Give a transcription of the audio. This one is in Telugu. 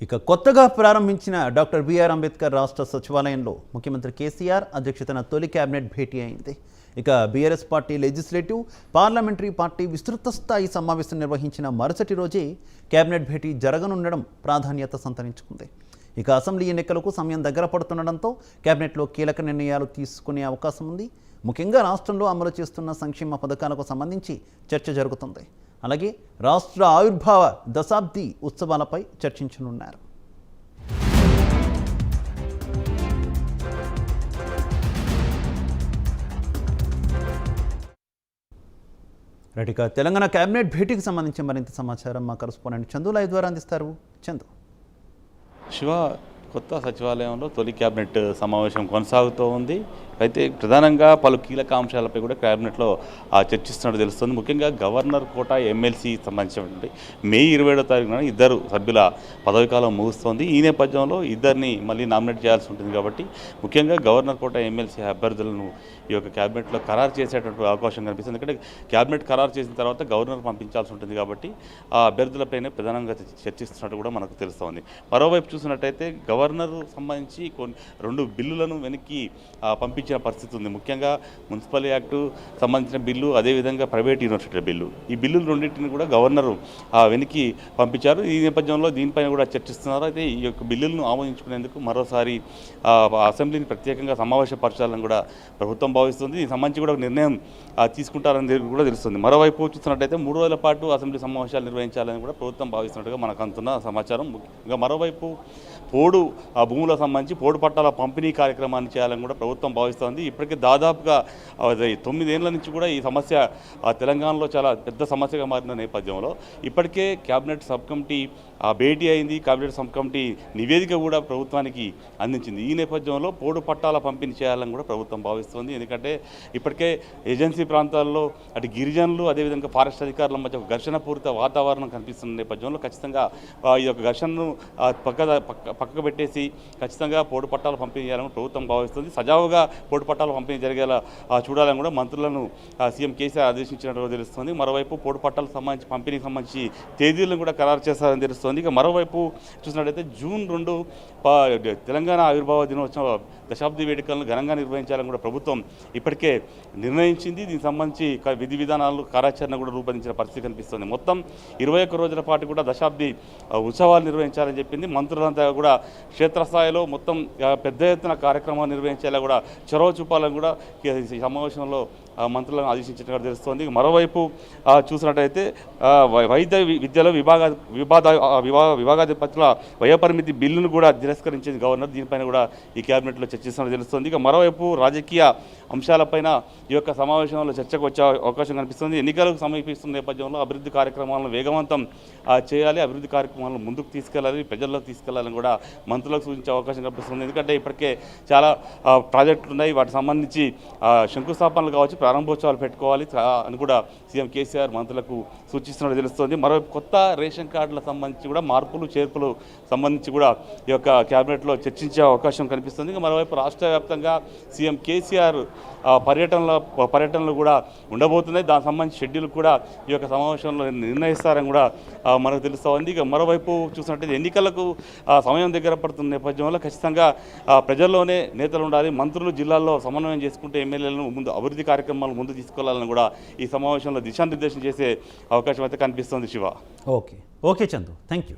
ఇక కొత్తగా ప్రారంభించిన డాక్టర్ బిఆర్ అంబేద్కర్ రాష్ట్ర సచివాలయంలో ముఖ్యమంత్రి కేసీఆర్ అధ్యక్షతన తొలి కేబినెట్ భేటీ అయింది. ఇక BRS party legislative, parliamentary party విస్తృత స్థాయి సమావేశం నిర్వహించిన మరుసటి రోజే కేబినెట్ భేటీ జరగనుండడం ప్రాధాన్యత సంతరించుకుంది. ఇక అసెంబ్లీ ఎన్నికలకు సమయం దగ్గర పడుతుండడంతో కేబినెట్లో కీలక నిర్ణయాలు తీసుకునే అవకాశం ఉంది. ముఖ్యంగా రాష్ట్రంలో అమలు చేస్తున్న సంక్షేమ పథకాలకు సంబంధించి చర్చ జరుగుతుంది. అలాగే రాష్ట్ర ఆవిర్భావ దశాబ్ది ఉత్సవాలపై చర్చించనున్నారు. రైట్, తెలంగాణ కేబినెట్ భేటీకి సంబంధించి మరింత సమాచారం మా కరెస్పాండెంట్ చందు లైవ్ ద్వారా అందిస్తారు. చందు. శివ, కొత్త సచివాలయంలో తొలి క్యాబినెట్ సమావేశం కొనసాగుతూ ఉంది. అయితే ప్రధానంగా పలు కీలక అంశాలపై కూడా క్యాబినెట్లో చర్చిస్తున్నట్టు తెలుస్తుంది. ముఖ్యంగా గవర్నర్ కోట ఎమ్మెల్సీ సంబంధించినటువంటి మే 27వ తారీఖున ఇద్దరు సభ్యుల పదవీకాలం ముగుస్తోంది. ఈ నేపథ్యంలో ఇద్దరిని మళ్ళీ నామినేట్ చేయాల్సి ఉంటుంది కాబట్టి ముఖ్యంగా గవర్నర్ కోట ఎమ్మెల్సీ అభ్యర్థులను ఈ యొక్క క్యాబినెట్లో ఖరారు చేసేటువంటి అవకాశం కనిపిస్తుంది. ఎందుకంటే క్యాబినెట్ ఖరారు చేసిన తర్వాత గవర్నర్ పంపించాల్సి ఉంటుంది కాబట్టి ఆ అభ్యర్థులపైనే ప్రధానంగా చర్చిస్తున్నట్టు కూడా మనకు తెలుస్తోంది. మరోవైపు చూసినట్టయితే గవర్నర్ సంబంధించి రెండు బిల్లులను వెనక్కి పంపించిన పరిస్థితి ఉంది. ముఖ్యంగా మున్సిపల్ యాక్టు సంబంధించిన బిల్లు, అదేవిధంగా ప్రైవేట్ యూనివర్సిటీల బిల్లు, ఈ బిల్లులు రెండింటిని కూడా గవర్నరు వెనక్కి పంపించారు. ఈ నేపథ్యంలో దీనిపైన కూడా చర్చిస్తున్నారు. అయితే ఈ యొక్క బిల్లులను ఆమోదించుకునేందుకు మరోసారి అసెంబ్లీని ప్రత్యేకంగా సమావేశపరచాలని కూడా ప్రభుత్వం భావిస్తుంది. దీనికి సంబంధించి కూడా నిర్ణయం తీసుకుంటారని కూడా తెలుస్తుంది. మరోవైపు చూస్తున్నట్టయితే 3 రోజుల పాటు అసెంబ్లీ సమావేశాలు నిర్వహించాలని కూడా ప్రభుత్వం భావిస్తున్నట్టుగా మనకు అందుతున్న సమాచారం. ఇంకా మరోవైపు పోడు భూములకు సంబంధించి పోడు పట్టాల పంపిణీ కార్యక్రమాన్ని చేయాలని కూడా ప్రభుత్వం భావిస్తోంది. ఇప్పటికే దాదాపుగా 9 ఏళ్ల నుంచి కూడా ఈ సమస్య తెలంగాణలో చాలా పెద్ద సమస్యగా మారిన నేపథ్యంలో ఇప్పటికే క్యాబినెట్ సబ్ కమిటీ భేటీ అయింది. క్యాబినెట్ సబ్ కమిటీ నివేదిక కూడా ప్రభుత్వానికి అందించింది. ఈ నేపథ్యంలో పోడు పట్టాల పంపిణీ చేయాలని కూడా ప్రభుత్వం భావిస్తోంది. ఎందుకంటే ఇప్పటికే ఏజెన్సీ ప్రాంతాల్లో అటు గిరిజనులు, అదేవిధంగా ఫారెస్ట్ అధికారుల మధ్య ఘర్షణపూరిత వాతావరణం కనిపిస్తున్న నేపథ్యంలో ఖచ్చితంగా ఈ యొక్క ఘర్షణను పక్కకు పెట్టేసి ఖచ్చితంగా పోడు పట్టాలు పంపిణీ చేయాలని ప్రభుత్వం భావిస్తుంది. సజావుగా పోడు పట్టాలు పంపిణీ జరిగేలా చూడాలని కూడా మంత్రులను సీఎం కేసీఆర్ ఆదేశించినట్టు తెలుస్తుంది. మరోవైపు పోడు పట్టాలకు సంబంధించి పంపిణీకి సంబంధించి తేదీలను కూడా ఖరారు చేస్తారని తెలుస్తుంది. ఇక మరోవైపు చూసినట్టయితే జూన్ 2 తెలంగాణ ఆవిర్భావ దినోత్సవ దశాబ్ది వేడుకలను ఘనంగా నిర్వహించాలని కూడా ప్రభుత్వం ఇప్పటికే నిర్ణయించింది. దీనికి సంబంధించి విధి విధానాలు, కార్యాచరణ కూడా రూపొందించిన పరిస్థితి కనిపిస్తుంది. మొత్తం 21 రోజుల పాటు కూడా దశాబ్ది ఉత్సవాలు నిర్వహించాలని చెప్పింది. మంత్రులంతా కూడా క్షేత్రస్థాయిలో మొత్తం పెద్ద ఎత్తున కార్యక్రమాలు నిర్వహించేలా కూడా చొరవ చూపాలని కూడా ఈ సమావేశంలో మంత్రులను ఆదేశించినట్టు తెలుస్తోంది. మరోవైపు చూసినట్టయితే వైద్య విద్యలో విభాగాధిపతుల వయోపరిమితి బిల్లును కూడా తిరస్కరించింది గవర్నర్. దీనిపైన కూడా ఈ క్యాబినెట్లో చర్చిస్తున్నట్టు తెలుస్తోంది. ఇక మరోవైపు రాజకీయ అంశాలపైన ఈ యొక్క సమావేశంలో చర్చకు వచ్చే అవకాశం కనిపిస్తుంది. ఎన్నికలకు సమీపిస్తున్న నేపథ్యంలో అభివృద్ధి కార్యక్రమాలను వేగవంతం చేయాలి, అభివృద్ధి కార్యక్రమాలను ముందుకు తీసుకెళ్లాలి, ప్రజల్లోకి తీసుకెళ్లాలని కూడా మంత్రులకు సూచించే అవకాశం కనిపిస్తుంది. ఎందుకంటే ఇప్పటికే చాలా ప్రాజెక్టులు ఉన్నాయి, వాటికి సంబంధించి శంకుస్థాపనలు కావచ్చు, ప్రారంభోత్సవాలు పెట్టుకోవాలి అని కూడా సీఎం కేసీఆర్ మంత్రులకు సూచిస్తున్నట్టు తెలుస్తోంది. మరోవైపు కొత్త రేషన్ కార్డులకు సంబంధించి కూడా మార్పులు చేర్పులు సంబంధించి కూడా ఈ యొక్క క్యాబినెట్లో చర్చించే అవకాశం కనిపిస్తుంది. ఇంకా మరోవైపు రాష్ట్ర వ్యాప్తంగా సీఎం కేసీఆర్ పర్యటనలు కూడా ఉండబోతున్నాయి. దానికి సంబంధించి షెడ్యూల్ కూడా ఈ యొక్క సమావేశంలో నిర్ణయిస్తారని కూడా మనకు తెలుస్తోంది. ఇక మరోవైపు చూసినట్టయితే ఎన్నికలకు సమయం దగ్గర పడుతున్న నేపథ్యంలో ఖచ్చితంగా ప్రజల్లోనే నేతలు ఉండాలి, మంత్రులు జిల్లాల్లో సమన్వయం చేసుకుంటే ఎమ్మెల్యేలను ముందు అభివృద్ధి కార్యక్రమాలు ముందు తీసుకెళ్లాలని కూడా ఈ సమావేశంలో దిశానిర్దేశం చేసే అవకాశం అయితే కనిపిస్తుంది. Shiva. Okay Chandu, thank you.